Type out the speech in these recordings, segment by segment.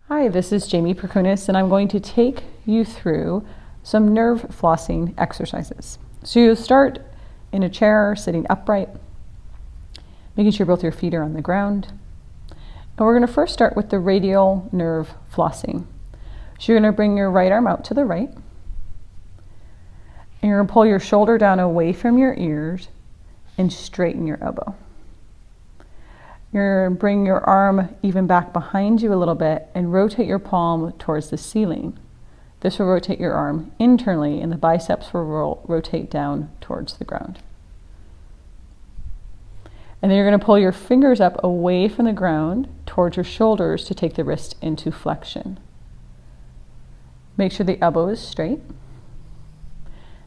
Hi, this is Jamie Perkunis, and I'm going to take you through some nerve flossing exercises. So you'll start in a chair, sitting upright, making sure both your feet are on the ground. And we're going to first start with the radial nerve flossing. So you're going to bring your right arm out to the right, and you're going to pull your shoulder down away from your ears and straighten your elbow. You're going to bring your arm even back behind you a little bit and rotate your palm towards the ceiling. This will rotate your arm internally, and the biceps will rotate down towards the ground. And then you're going to pull your fingers up away from the ground towards your shoulders to take the wrist into flexion. Make sure the elbow is straight.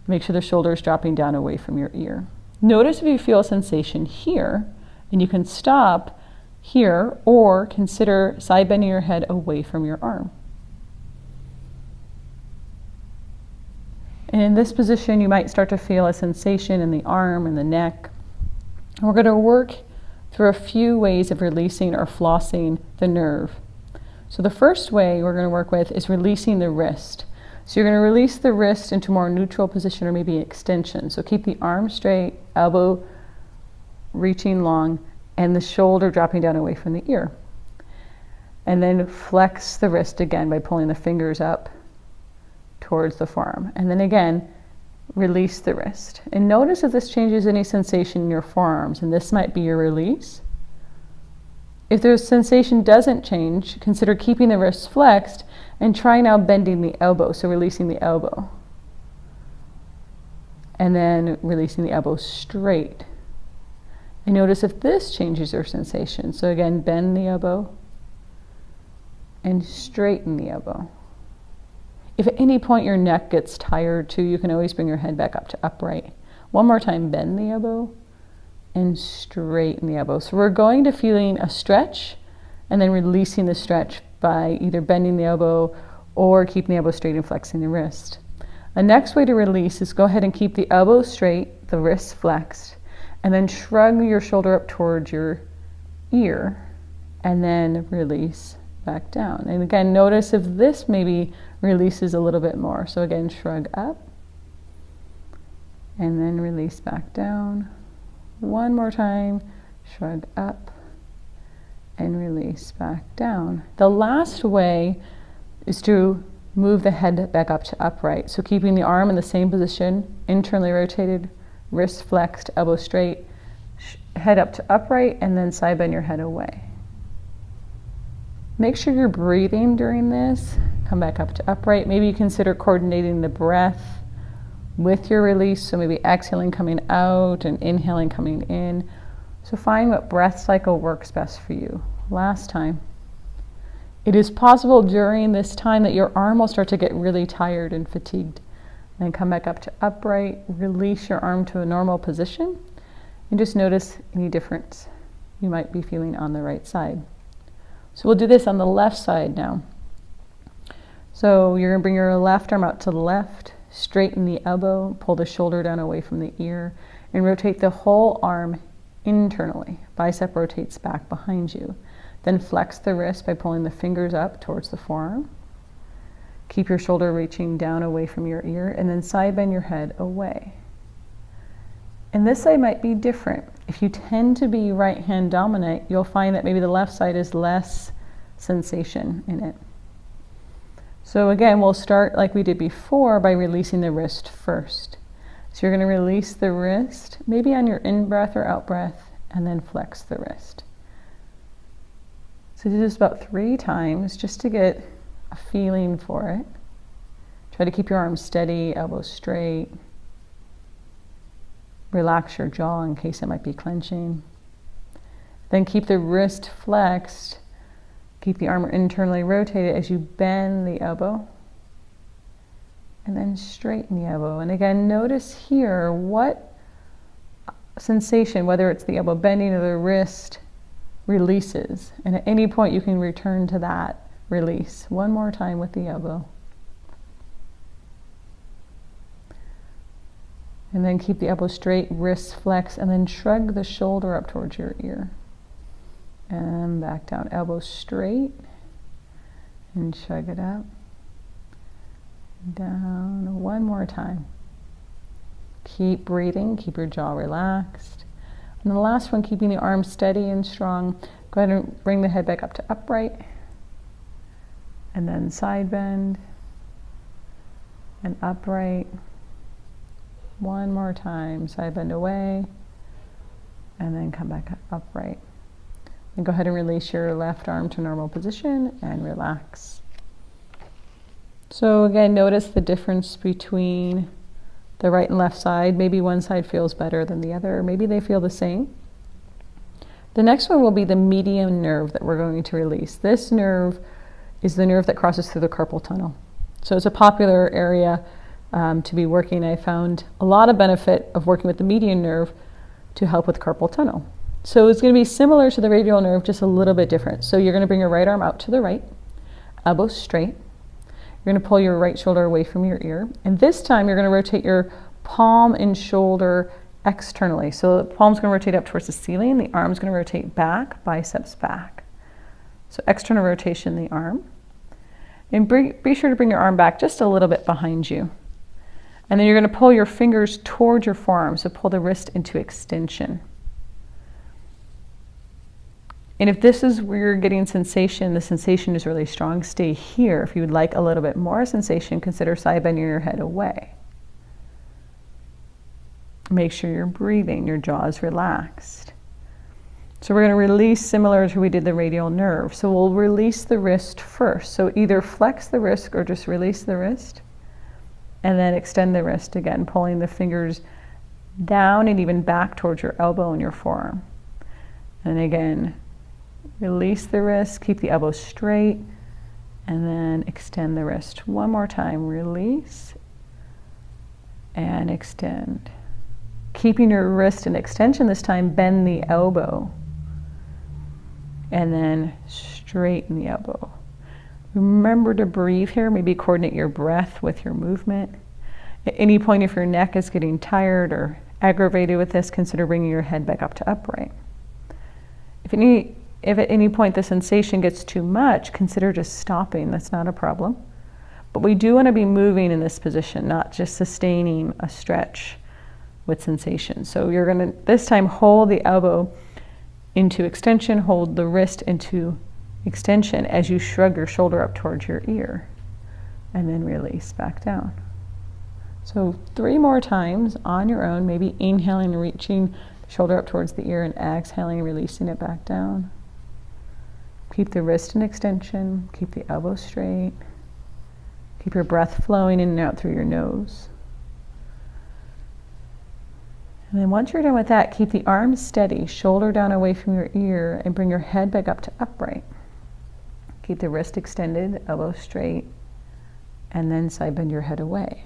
Make sure the shoulder is dropping down away from your ear. Notice if you feel a sensation here, and you can stop here or consider side bending your head away from your arm. And in this position, you might start to feel a sensation in the arm and the neck. And we're going to work through a few ways of releasing or flossing the nerve. So the first way we're going to work with is releasing the wrist. So you're going to release the wrist into more neutral position or maybe extension. So keep the arm straight, elbow reaching long, and the shoulder dropping down away from the ear. And then flex the wrist again by pulling the fingers up towards the forearm. And then again, release the wrist. And notice if this changes any sensation in your forearms, and this might be your release. If the sensation doesn't change, consider keeping the wrist flexed and try now bending the elbow, so releasing the elbow. And then releasing the elbow straight. And notice if this changes your sensation. So again, bend the elbow and straighten the elbow. If at any point your neck gets tired too, you can always bring your head back up to upright. One more time, bend the elbow and straighten the elbow. So we're going to feeling a stretch and then releasing the stretch by either bending the elbow or keeping the elbow straight and flexing the wrist. The next way to release is go ahead and keep the elbow straight, the wrist flexed, and then shrug your shoulder up towards your ear and then release back down. And again, notice if this maybe releases a little bit more. So again, shrug up and then release back down. One more time, shrug up and release back down. The last way is to move the head back up to upright. So keeping the arm in the same position, internally rotated, wrist flexed, elbow straight, head up to upright, and then side bend your head away. Make sure you're breathing during this. Come back up to upright. Maybe you consider coordinating the breath with your release, so maybe exhaling coming out and inhaling coming in. So find what breath cycle works best for you. Last time. It is possible during this time that your arm will start to get really tired and fatigued. Then come back up to upright, release your arm to a normal position, and just notice any difference you might be feeling on the right side. So we'll do this on the left side now. So you're going to bring your left arm out to the left, straighten the elbow, pull the shoulder down away from the ear, and rotate the whole arm internally. Bicep rotates back behind you. Then flex the wrist by pulling the fingers up towards the forearm. Keep your shoulder reaching down away from your ear, and then side bend your head away. And this side might be different. If you tend to be right hand dominant, you'll find that maybe the left side is less sensation in it. So again, we'll start like we did before by releasing the wrist first. So you're going to release the wrist, maybe on your in-breath or out-breath, and then flex the wrist. So do this about 3 times just to get a feeling for it. Try to keep your arms steady, elbows straight. Relax your jaw in case it might be clenching. Then keep the wrist flexed. Keep the arm internally rotated as you bend the elbow. And then straighten the elbow. And again, notice here what sensation, whether it's the elbow bending or the wrist, releases. And at any point you can return to that release. One more time with the elbow. And then keep the elbow straight, wrist flex, and then shrug the shoulder up towards your ear. And back down, elbow straight. And shrug it up. Down one more time. Keep breathing, keep your jaw relaxed. And the last one, keeping the arms steady and strong. Go ahead and bring the head back up to upright. And then side bend. And upright. One more time, side bend away. And then come back upright. And go ahead and release your left arm to normal position and relax. So again, notice the difference between the right and left side. Maybe one side feels better than the other. Maybe they feel the same. The next one will be the median nerve that we're going to release. This nerve is the nerve that crosses through the carpal tunnel. So it's a popular area to be working. I found a lot of benefit of working with the median nerve to help with carpal tunnel. So it's going to be similar to the radial nerve, just a little bit different. So you're going to bring your right arm out to the right, elbow straight. You're going to pull your right shoulder away from your ear. And this time you're going to rotate your palm and shoulder externally. So the palm's going to rotate up towards the ceiling. The arm's going to rotate back, biceps back. So external rotation in the arm. And be sure to bring your arm back just a little bit behind you. And then you're going to pull your fingers towards your forearm. So pull the wrist into extension. And if this is where you're getting sensation, the sensation is really strong, stay here. If you would like a little bit more sensation, consider side bending your head away. Make sure you're breathing, your jaw is relaxed. So we're going to release similar to we did the radial nerve. So we'll release the wrist first. So either flex the wrist or just release the wrist. And then extend the wrist again, pulling the fingers down and even back towards your elbow and your forearm. And again, release the wrist, keep the elbow straight, and then extend the wrist. One more time, release and extend. Keeping your wrist in extension this time, bend the elbow and then straighten the elbow. Remember to breathe here, maybe coordinate your breath with your movement. At any point if your neck is getting tired or aggravated with this, consider bringing your head back up to upright. If at any point the sensation gets too much, consider just stopping. That's not a problem. But we do want to be moving in this position, not just sustaining a stretch with sensation. So you're going to, this time, hold the elbow into extension, hold the wrist into extension as you shrug your shoulder up towards your ear. And then release back down. So 3 more times on your own, maybe inhaling and reaching the shoulder up towards the ear and exhaling and releasing it back down. Keep the wrist in extension, keep the elbow straight, keep your breath flowing in and out through your nose. And then once you're done with that, keep the arms steady, shoulder down away from your ear, and bring your head back up to upright. Keep the wrist extended, elbow straight, and then side bend your head away.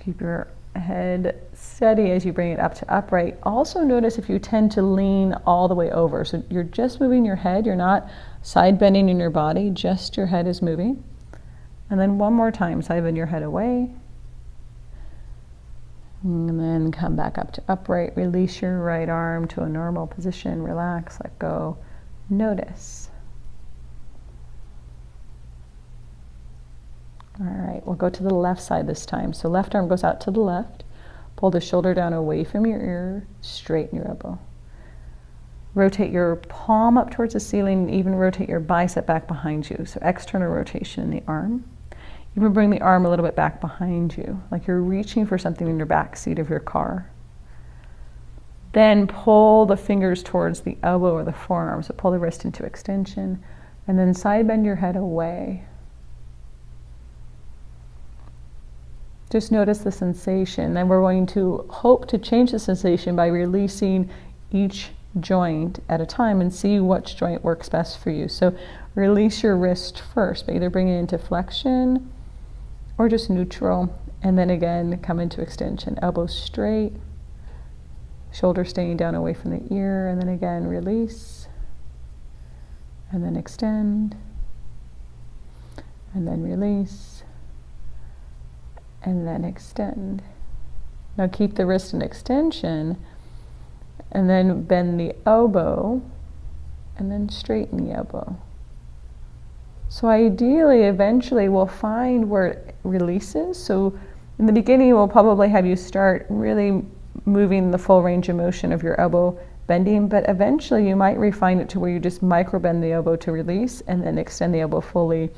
Keep your head steady as you bring it up to upright. Also notice if you tend to lean all the way over. So you're just moving your head, you're not side bending in your body, just your head is moving. And then one more time, side bend your head away. And then come back up to upright. Release your right arm to a normal position. Relax, let go, notice. All right, we'll go to the left side this time. So left arm goes out to the left. Pull the shoulder down away from your ear, straighten your elbow. Rotate your palm up towards the ceiling, and even rotate your bicep back behind you. So external rotation in the arm. Even bring the arm a little bit back behind you, like you're reaching for something in your back seat of your car. Then pull the fingers towards the elbow or the forearm. So pull the wrist into extension, and then side bend your head away. Just notice the sensation. Then we're going to hope to change the sensation by releasing each joint at a time and see which joint works best for you. So release your wrist first, by either bring it into flexion or just neutral, and then again come into extension. Elbow straight, shoulder staying down away from the ear, and then again release, and then extend, and then release, and then extend. Now keep the wrist in extension, and then bend the elbow, and then straighten the elbow. So ideally, eventually, we'll find where it releases. So in the beginning, we'll probably have you start really moving the full range of motion of your elbow bending, but eventually you might refine it to where you just micro bend the elbow to release and then extend the elbow fully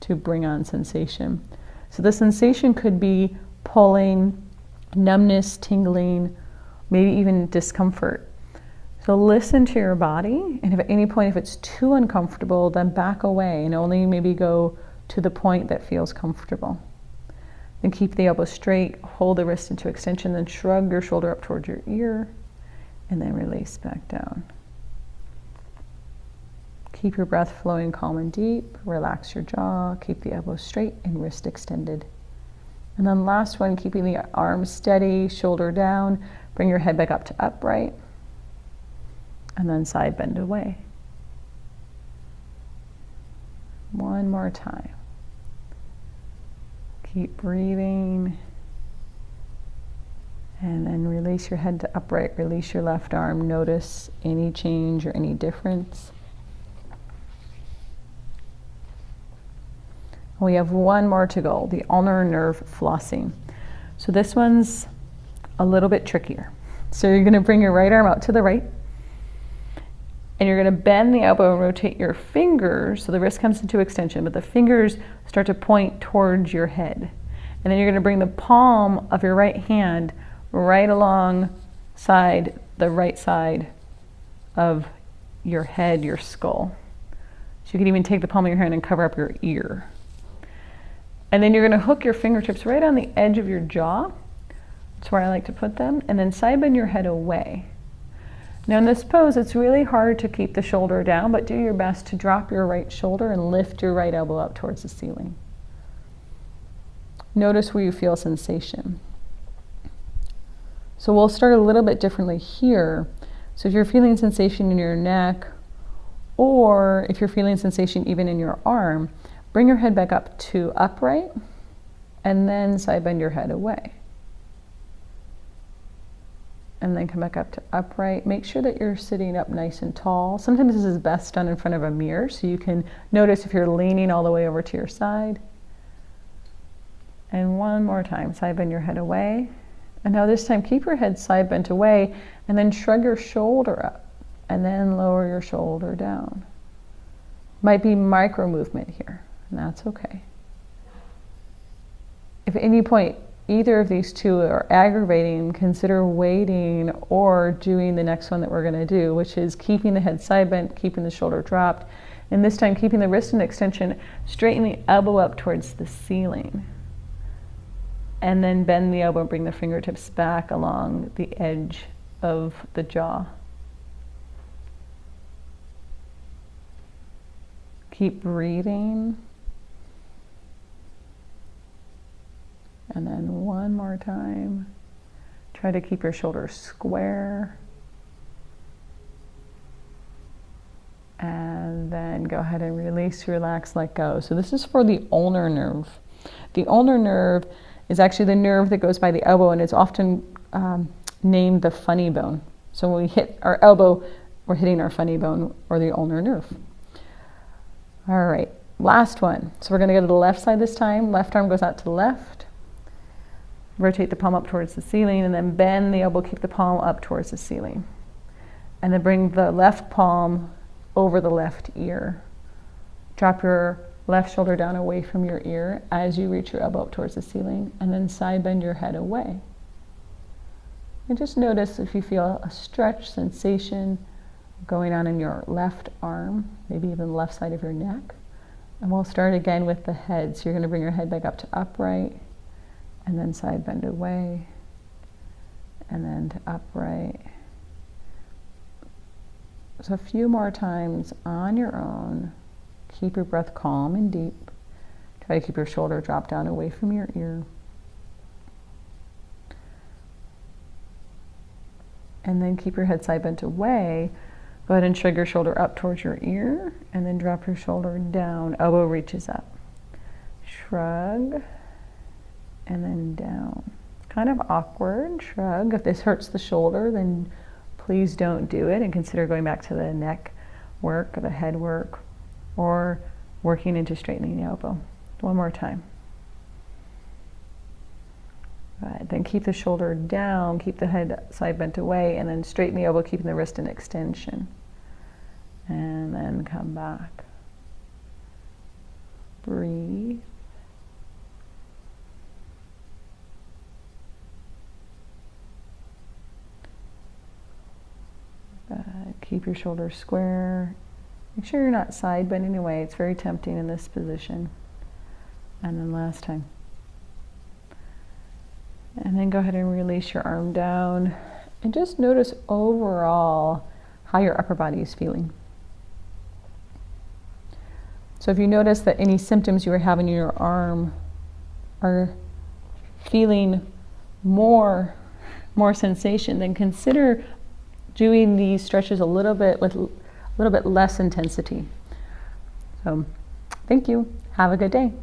to bring on sensation. So the sensation could be pulling, numbness, tingling, maybe even discomfort. So listen to your body, and if at any point if it's too uncomfortable, then back away and only maybe go to the point that feels comfortable. Then keep the elbow straight, hold the wrist into extension, then shrug your shoulder up towards your ear, and then release back down. Keep your breath flowing calm and deep, relax your jaw, keep the elbow straight and wrist extended. And then last one, keeping the arms steady, shoulder down, bring your head back up to upright, and then side bend away. One more time. Keep breathing. And then release your head to upright, release your left arm, notice any change or any difference. We have one more to go, the ulnar nerve flossing. So this one's a little bit trickier. So you're going to bring your right arm out to the right, and you're going to bend the elbow and rotate your fingers so the wrist comes into extension, but the fingers start to point towards your head. And then you're going to bring the palm of your right hand right alongside the right side of your head, your skull. So you can even take the palm of your hand and cover up your ear. And then you're going to hook your fingertips right on the edge of your jaw. That's where I like to put them. And then side bend your head away. Now in this pose, it's really hard to keep the shoulder down, but do your best to drop your right shoulder and lift your right elbow up towards the ceiling. Notice where you feel sensation. So we'll start a little bit differently here. So if you're feeling sensation in your neck, or if you're feeling sensation even in your arm, bring your head back up to upright, and then side bend your head away. And then come back up to upright. Make sure that you're sitting up nice and tall. Sometimes this is best done in front of a mirror, so you can notice if you're leaning all the way over to your side. And one more time, side bend your head away. And now this time, keep your head side bent away, and then shrug your shoulder up, and then lower your shoulder down. Might be micro movement here, and that's okay. If at any point either of these two are aggravating, consider waiting or doing the next one that we're going to do, which is keeping the head side bent, keeping the shoulder dropped, and this time keeping the wrist in extension, straighten the elbow up towards the ceiling. And then bend the elbow and bring the fingertips back along the edge of the jaw. Keep breathing. And then one more time. Try to keep your shoulders square. And then go ahead and release, relax, let go. So this is for the ulnar nerve. The ulnar nerve is actually the nerve that goes by the elbow, and it's often named the funny bone. So when we hit our elbow, we're hitting our funny bone or the ulnar nerve. All right, last one. So we're going to go to the left side this time. Left arm goes out to the left. Rotate the palm up towards the ceiling, and then bend the elbow, keep the palm up towards the ceiling. And then bring the left palm over the left ear. Drop your left shoulder down away from your ear as you reach your elbow up towards the ceiling, and then side bend your head away. And just notice if you feel a stretch sensation going on in your left arm, maybe even the left side of your neck. And we'll start again with the head. So you're going to bring your head back up to upright, and then side bend away, and then to upright. So a few more times on your own. Keep your breath calm and deep. Try to keep your shoulder dropped down away from your ear. And then keep your head side bent away. Go ahead and shrug your shoulder up towards your ear, and then drop your shoulder down. Elbow reaches up. Shrug, and then down. Kind of awkward, shrug. If this hurts the shoulder, then please don't do it, and consider going back to the neck work or the head work, or working into straightening the elbow. One more time. Good. Then keep the shoulder down, keep the head side bent away, and then straighten the elbow, keeping the wrist in extension. And then come back. Breathe. Keep your shoulders square. Make sure you're not side bending away. It's very tempting in this position. And then last time. And then go ahead and release your arm down. And just notice overall how your upper body is feeling. So if you notice that any symptoms you were having in your arm are feeling more sensation, then consider doing these stretches a little bit with a little bit less intensity. So, thank you. Have a good day.